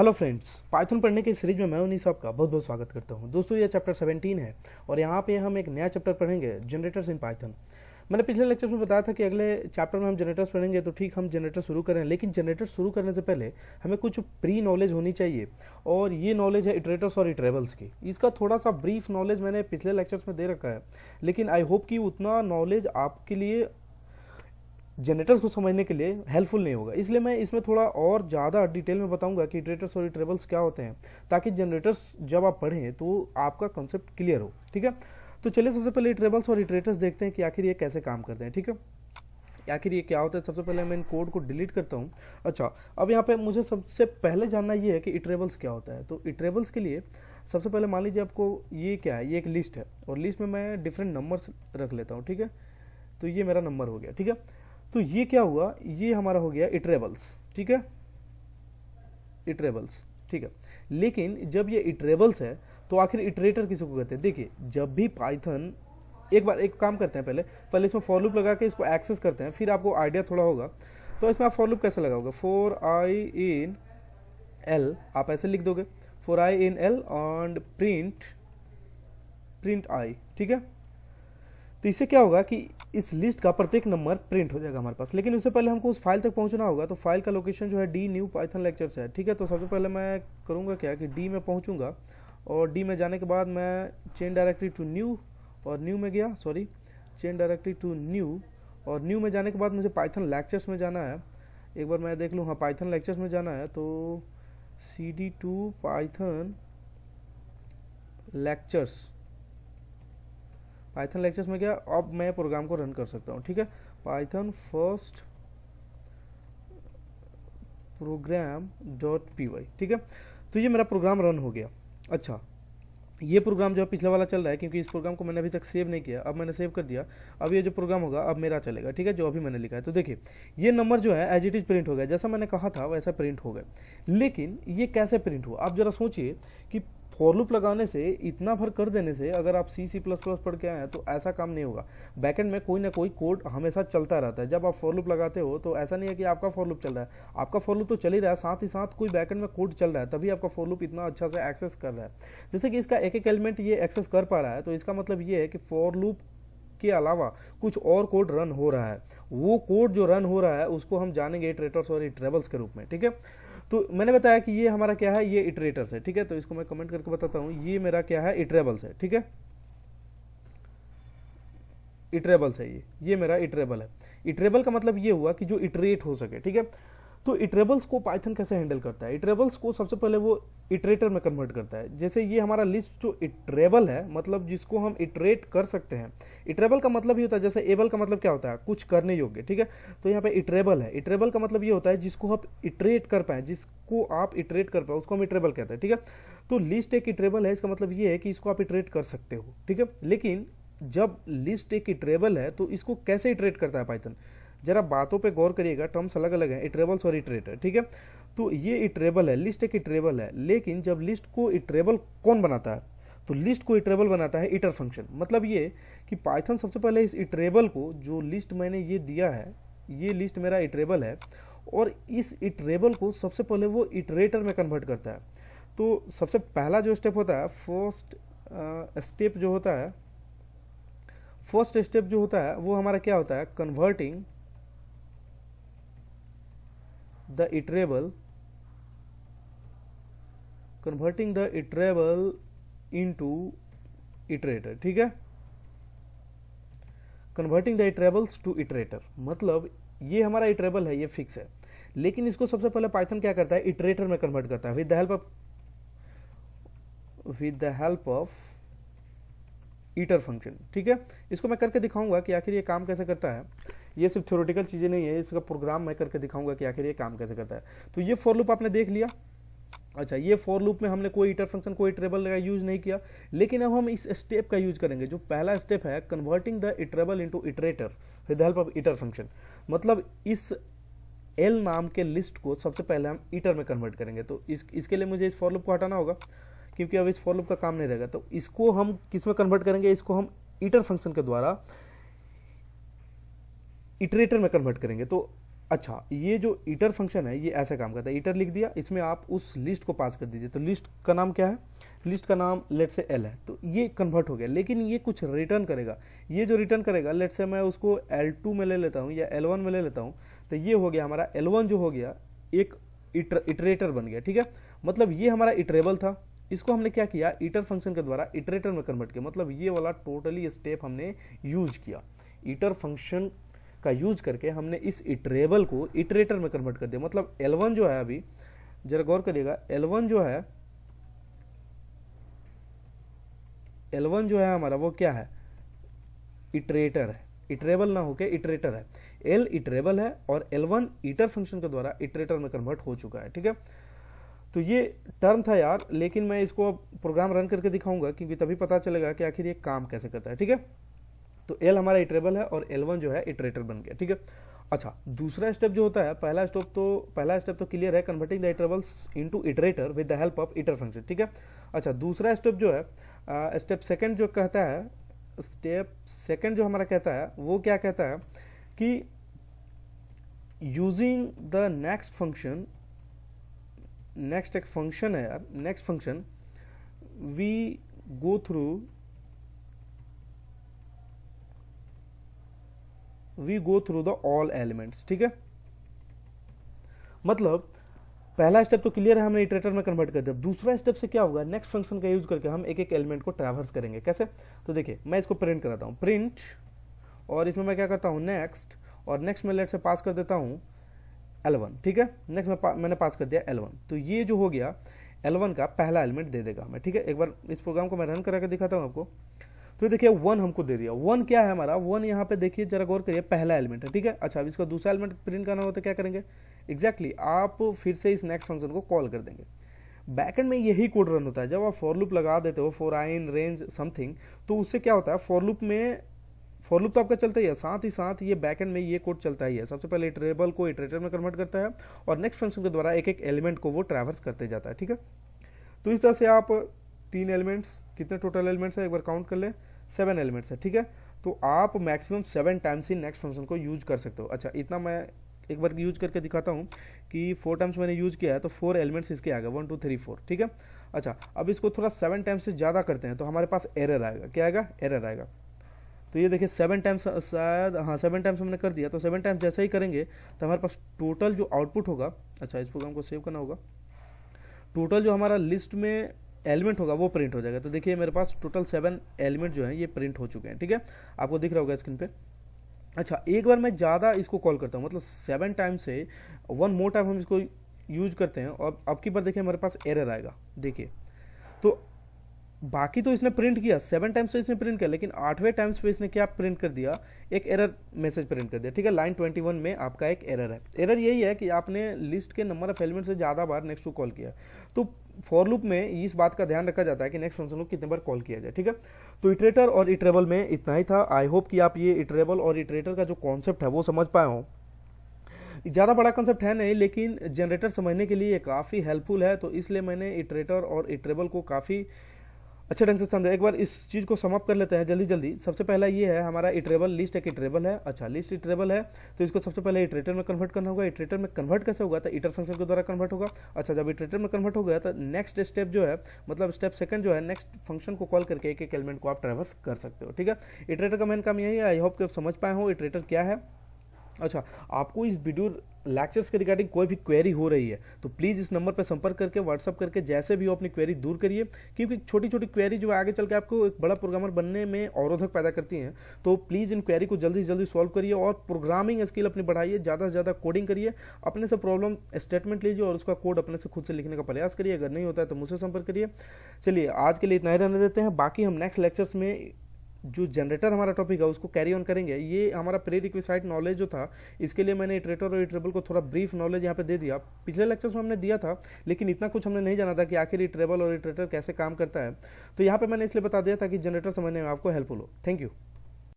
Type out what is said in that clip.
Hello friends, Python पढ़ने की series में मैं उन्नीस आपका बहुत बहुत स्वागत करता हूं। दोस्तों ये चैप्टर 17 है और यहाँ पे हम एक नया चैप्टर पढ़ेंगे, जनरेटर्स इन पाइथन। मैंने पिछले लेक्चर में बताया था कि अगले चैप्टर में हम जनरेटर्स पढ़ेंगे, तो ठीक हम जनरेटर शुरू करें, लेकिन जनरेटर शुरू करने से पहले हमें कुछ प्री नॉलेज होनी चाहिए और ये नॉलेज है इटरेटर्स और इटरेबल्स की। इसका थोड़ा सा ब्रीफ नॉलेज मैंने पिछले लेक्चर्स में दे रखा है, लेकिन आई होप कि उतना नॉलेज आपके लिए जनरेटर्स को समझने के लिए हेल्पफुल नहीं होगा, इसलिए मैं इसमें थोड़ा और ज़्यादा डिटेल में बताऊंगा कि इटरेटर्स और इटरेबल्स क्या होते हैं, ताकि जनरेटर्स जब आप पढ़ें तो आपका कॉन्सेप्ट क्लियर हो। ठीक है, तो चलिए सबसे पहले इटरेबल्स और इटरेटर्स देखते हैं कि आखिर ये कैसे काम करते हैं। ठीक है, आखिर ये क्या होता है। सबसे पहले मैं इन कोड को डिलीट करता हूँ। अच्छा, अब यहाँ पे मुझे सबसे पहले जानना ये है कि इटरेबल्स क्या होता है। तो इटरेबल्स के लिए सबसे पहले मान लीजिए आपको ये क्या है, ये एक लिस्ट है और लिस्ट में मैं डिफरेंट नंबर्स रख लेता हूँ। ठीक है, तो ये मेरा नंबर हो गया। ठीक है, तो ये क्या हुआ, ये हमारा हो गया इटरेबल्स। ठीक है, इटरेबल्स। ठीक है, लेकिन जब ये इटरेबल्स है तो आखिर इटरेटर किसको कहते हैं। देखिए, जब भी पाइथन एक काम करते हैं, पहले इसमें फॉर लूप लगा के इसको एक्सेस करते हैं, फिर आपको आइडिया थोड़ा होगा। तो इसमें आप फॉर लूप कैसे लगाओगे, फॉर आई इन एल, आप ऐसे लिख दोगे for i in l and print i. ठीक है, तो इससे क्या होगा कि इस लिस्ट का प्रत्येक नंबर प्रिंट हो जाएगा हमारे पास, लेकिन उससे पहले हमको उस फाइल तक पहुंचना होगा। तो फाइल का लोकेशन जो है डी न्यू पाइथन लेक्चर्स है। ठीक है, तो सबसे पहले मैं करूंगा क्या कि डी में पहुंचूंगा और डी में जाने के बाद मैं चेन डायरेक्टरी टू न्यू और न्यू में गया, चेन डायरेक्टरी टू न्यू और न्यू में जाने के बाद मुझे पाइथन लेक्चर्स में जाना है। एक बार मैं देख लूँ, हाँ पाइथन लेक्चर्स में जाना है, तो CD टू पाइथन लेक्चर्स में गया। अब मैं प्रोग्राम को रन कर सकता हूँ। ठीक है, पाइथन फर्स्ट प्रोग्राम .py। ठीक है, तो ये मेरा प्रोग्राम रन हो गया। अच्छा, ये प्रोग्राम जो है पिछला वाला चल रहा है, क्योंकि इस प्रोग्राम को मैंने अभी तक सेव नहीं किया। अब मैंने सेव कर दिया, अब ये जो प्रोग्राम होगा अब मेरा चलेगा। ठीक है, जो अभी मैंने लिखा है। तो देखिए, ये नंबर जो है एज इट इज प्रिंट हो गया, जैसा मैंने कहा था वैसा प्रिंट हो गया। लेकिन ये कैसे प्रिंट हुआ, आप जरा सोचिए कि फॉर लूप लगाने से, इतना भर कर देने से, अगर आप C++ पढ़ के आए हैं तो ऐसा काम नहीं होगा। बैकएंड में कोई ना कोई कोड हमेशा चलता रहता है। जब आप फॉर लूप लगाते हो तो ऐसा नहीं है कि आपका फॉर लूप चल रहा है, आपका फॉर लूप तो चल ही रहा है, साथ ही साथ कोई बैकएंड में कोड चल रहा है, तभी आपका फॉर लूप इतना अच्छा से एक्सेस कर रहा है। जैसे कि इसका एक एक एलिमेंट ये एक्सेस कर पा रहा है, तो इसका मतलब ये है कि फॉर लूप के अलावा कुछ और कोड रन हो रहा है। वो कोड जो रन हो रहा है उसको हम जानेंगे इटरेटर्स और इटरेबल्स के रूप में। ठीक है, तो मैंने बताया कि ये हमारा क्या है, ये इटरेटर्स है। ठीक है, तो इसको मैं कमेंट करके बताता हूं, ये मेरा क्या है, इटरेबल्स है। ठीक है, इटरेबल्स है, ये मेरा इटरेबल है। इटरेबल का मतलब ये हुआ कि जो इटरेट हो सके। ठीक है, तो इटरेबल्स को पाइथन कैसे हैंडल करता है, इटरेबल्स को सबसे पहले वो इटरेटर में कन्वर्ट करता है। जैसे ये हमारा लिस्ट जो इटरेबल है, मतलब जिसको हम इटरेट कर सकते हैं। इटरेबल का मतलब ये होता है, जैसे एबल का मतलब क्या होता है, कुछ करने योग्य। ठीक है, तो यहाँ पे इटरेबल है, इटरेबल का मतलब ये होता है जिसको आप इटरेट कर पाए, उसको हम इटरेबल कहते हैं। ठीक है, तो लिस्ट एक इटरेबल है, इसका मतलब ये है कि इसको आप इटरेट कर सकते हो। ठीक है, लेकिन जब लिस्ट एक इटरेबल है तो इसको कैसे इटरेट करता है पाइथन, जरा बातों पे गौर करिएगा, टर्म्स अलग अलग हैं, इटरेबल्स और इटरेटर। ठीक है, तो ये इटरेबल है, लिस्ट एक इटरेबल है, लेकिन जब लिस्ट को इटरेबल कौन बनाता है, तो लिस्ट को इटरेबल बनाता है इटर फंक्शन। मतलब ये कि पाइथन सबसे पहले इस इटरेबल को, जो लिस्ट मैंने ये दिया है, ये लिस्ट मेरा इटरेबल है, और इस इटरेबल को सबसे पहले वो इटरेटर में कन्वर्ट करता है। तो सबसे पहला जो स्टेप होता है, फर्स्ट स्टेप जो होता है वो हमारा क्या होता है, converting the iterable into iterator. ठीक है, कन्वर्टिंग द इटरेबल्स टू इटरेटर, मतलब ये हमारा इटरेबल है, ये फिक्स है, लेकिन इसको सबसे पहले पाइथन क्या करता है, इटरेटर में कन्वर्ट करता है with the help of iter function. ठीक है, इसको मैं करके दिखाऊंगा कि आखिर ये काम कैसे करता है। ये सिर्फ थ्योरेटिकल चीजें नहीं है, इसका प्रोग्राम मैं करके दिखाऊंगा कि आखिर ये काम कैसे करता है। तो ये फॉर लूप आपने देख लिया। अच्छा, ये फॉर लूप में हमने कोई ईटर फंक्शन, कोई इटरेबल का यूज नहीं किया, लेकिन अब हम इस स्टेप का यूज करेंगे। जो पहला स्टेप है, converting the iterable into iterator with the help of iter function, मतलब इस एल नाम के लिस्ट को सबसे पहले हम ईटर में कन्वर्ट करेंगे। तो इसके लिए मुझे इस फॉर लूप को हटाना होगा, क्योंकि अब इस फॉर लूप का काम नहीं रहेगा। तो इसको हम किस में कन्वर्ट करेंगे, इसको हम ईटर फंक्शन के द्वारा इटरेटर में कन्वर्ट करेंगे। तो अच्छा, ये जो ईटर फंक्शन है ये ऐसे काम करता है, ईटर लिख दिया, इसमें आप उस लिस्ट को पास कर दीजिए। तो लिस्ट का नाम क्या है, लिस्ट का नाम लेट से एल है, तो ये कन्वर्ट हो गया। लेकिन ये कुछ रिटर्न करेगा, ये जो रिटर्न करेगा लेट से मैं उसको L2 में ले लेता हूँ या L1 में ले लेता हूँ, तो ये हो गया हमारा L1 जो हो गया एक इटरेटर बन गया। ठीक है, मतलब ये हमारा इटरेबल था, इसको हमने क्या किया, ईटर फंक्शन के द्वारा इटरेटर में कन्वर्ट किया। मतलब ये वाला टोटली स्टेप हमने यूज किया, ईटर फंक्शन का यूज करके हमने इस इटरेबल को इटरेटर में कन्वर्ट कर दिया। मतलब L1 जो है, अभी जरा गौर करिएगा, L1 जो है हमारा वो क्या है, इटरेटर है, इटरेबल ना होके इटरेटर है। L इटरेबल है और L1 ईटर फंक्शन के द्वारा इटरेटर में कन्वर्ट हो चुका है। ठीक है, तो ये टर्म था यार, लेकिन मैं इसको प्रोग्राम रन करके दिखाऊंगा क्योंकि तभी पता चलेगा कि आखिर ये काम कैसे करता है। ठीक है, तो L हमारा इटरेबल है और L1 जो है इटरेटर बन गया। ठीक है, अच्छा दूसरा स्टेप जो होता है, पहला स्टेप तो क्लियर है, converting the iterables into iterator with the help of iter function. ठीक है, अच्छा दूसरा स्टेप जो है, स्टेप सेकंड जो कहता है, स्टेप सेकंड जो हमारा कहता है वो क्या कहता है कि using the next function, next एक फंक्शन है यार, next function we go through the all elements. ठीक है, मतलब पहला स्टेप तो क्लियर है, हमने इटरेटर में कन्वर्ट कर दिया। दूसरा स्टेप से क्या होगा, नेक्स्ट फंक्शन का यूज करके हम एक एक एलिमेंट को ट्रैवर्स करेंगे। कैसे, तो देखिए मैं इसको प्रिंट कराता हूँ, प्रिंट, और इसमें मैं क्या करता हूँ नेक्स्ट, और नेक्स्ट में लेट से पास कर देता हूँ L1। ठीक है, नेक्स्ट में मैंने पास कर दिया L1, तो ये जो हो गया L1 का पहला एलिमेंट दे देगा हमें। ठीक है, एक बार इस प्रोग्राम को मैं रन करा के दिखाता हूँ आपको। तो देखिए 1 हमको दे दिया। 1 क्या है हमारा, 1 यहाँ पे देखिए जरा गौर करिए, पहला एलिमेंट है। ठीक है, अच्छा अब इसका दूसरा एलिमेंट प्रिंट करना हो तो क्या करेंगे, एग्जैक्टली आप फिर से इस नेक्स्ट फंक्शन को कॉल कर देंगे। बैकएंड में यही कोड रन होता है, जब आप फॉर लूप लगा देते हो, for i in range something, तो उससे क्या होता है, फॉर लूप तो आपका चलता ही है, साथ ही साथ ये बैकएंड में ये कोड चलता ही है। सबसे पहले इटरेबल को इटरेटर में कन्वर्ट करता है और नेक्स्ट फंक्शन के द्वारा एक एक एलिमेंट को वो ट्रैवर्स करते जाता है। ठीक है, तो इस तरह से आप 3 एलिमेंट्स, कितने टोटल एलिमेंट्स है एक बार काउंट कर ले, 7 एलिमेंट्स है। ठीक है, तो आप मैक्सिमम 7 टाइम्स ही नेक्स्ट फंक्शन को यूज कर सकते हो। अच्छा इतना मैं एक बार यूज करके दिखाता हूँ कि 4 टाइम्स मैंने यूज किया है, तो 4 एलिमेंट्स इसके आ गए, 1 2 3 4। ठीक है, अच्छा अब इसको थोड़ा 7 टाइम्स से ज़्यादा करते हैं तो हमारे पास एरर आएगा। क्या आएगा, एरर आएगा। तो ये देखिए 7 टाइम्स शायद, हाँ 7 टाइम्स हमने कर दिया, तो 7 टाइम्स जैसे ही करेंगे तो हमारे पास टोटल जो आउटपुट होगा, अच्छा इस प्रोग्राम को सेव करना होगा, टोटल जो हमारा लिस्ट में एलिमेंट होगा वो प्रिंट हो जाएगा। तो देखिए मेरे पास टोटल 7 एलिमेंट जो है ये प्रिंट हो चुके हैं। ठीक है, आपको दिख रहा होगा स्क्रीन पे। अच्छा एक बार मैं ज़्यादा इसको कॉल करता हूँ, मतलब 7 टाइम से 1 मोर टाइम हम इसको यूज करते हैं, और अब की बार देखिए हमारे पास एरर आएगा। देखिए तो बाकी तो इसने प्रिंट किया, 7 टाइम्स तो इसने प्रिंट किया, लेकिन 8वें टाइम्स पे इसने क्या प्रिंट कर दिया, एक एरर मैसेज प्रिंट कर दिया। ठीक है, लाइन 21 में आपका एक एरर है। एरर यही है कि आपने लिस्ट के नंबर ऑफ एलिमेंट से ज़्यादा बार नेक्स्ट को कॉल किया। तो फॉर लूप में इस बात का ध्यान रखा जाता है कि नेक्स्ट फंक्शन को कितने बार कॉल किया जाए। ठीक है, तो इटरेटर और इटरेबल में इतना ही था। आई होप कि आप ये इटरेबल और इटरेटर का जो कॉन्सेप्ट है वो समझ पाए हो। ज़्यादा बड़ा कंसेप्ट है नहीं, लेकिन जनरेटर समझने के लिए ये काफ़ी हेल्पफुल है, तो इसलिए मैंने इटरेटर और इटरेबल को काफ़ी अच्छे ढंग से समझा। एक बार इस चीज़ को समाप्त कर लेते हैं जल्दी जल्दी। सबसे पहला ये है हमारा इटरेबल, लिस्ट एक इटरेबल है। अच्छा लिस्ट इटरेबल है तो इसको सबसे पहले इटरेटर में कन्वर्ट करना होगा। इटरेटर में कन्वर्ट कैसे होगा, तो ईटर फंक्शन के द्वारा कन्वर्ट होगा। अच्छा जब इटरेटर में कन्वर्ट हो गया तो नेक्स्ट स्टेप जो है, मतलब स्टेप सेकंड जो है, नेक्स्ट फंक्शन को कॉल करके एक एक एलिमेंट को आप ट्रैवर्स कर सकते हो। ठीक है, इटरेटर का मेन काम यही है। आई होप कि आप समझ पाए हो इटरेटर क्या है। अच्छा आपको इस वीडियो लेक्चर्स के रिगार्डिंग कोई भी क्वेरी हो रही है तो प्लीज़ इस नंबर पर संपर्क करके, व्हाट्सअप करके, जैसे भी हो अपनी क्वेरी दूर करिए, क्योंकि छोटी छोटी क्वेरी जो आगे चल के आपको एक बड़ा प्रोग्रामर बनने में अवरोधक पैदा करती हैं। तो प्लीज़ इन क्वेरी को जल्दी से जल्दी सॉल्व करिए और प्रोग्रामिंग स्किल अपनी बढ़ाइए, ज़्यादा से ज़्यादा कोडिंग करिए, अपने से प्रॉब्लम स्टेटमेंट लीजिए और उसका कोड अपने से खुद से लिखने का प्रयास करिए। अगर नहीं होता है तो मुझसे संपर्क करिए। चलिए आज के लिए इतना ही रहने देते हैं, बाकी हम नेक्स्ट लेक्चर्स में जो जनरेटर हमारा टॉपिक है उसको कैरी ऑन करेंगे। ये हमारा प्री रिक्विसाइट नॉलेज जो था, इसके लिए मैंने इटरेटर और इटरेबल को थोड़ा ब्रीफ नॉलेज यहाँ पे दे दिया। पिछले लेक्चर्स में हमने दिया था, लेकिन इतना कुछ हमने नहीं जाना था कि आखिर इटरेबल और इटरेटर कैसे काम करता है। तो यहाँ पे मैंने इसलिए बता दिया था कि जनरेटर समझने में आपको हेल्पफुल हो। Thank you.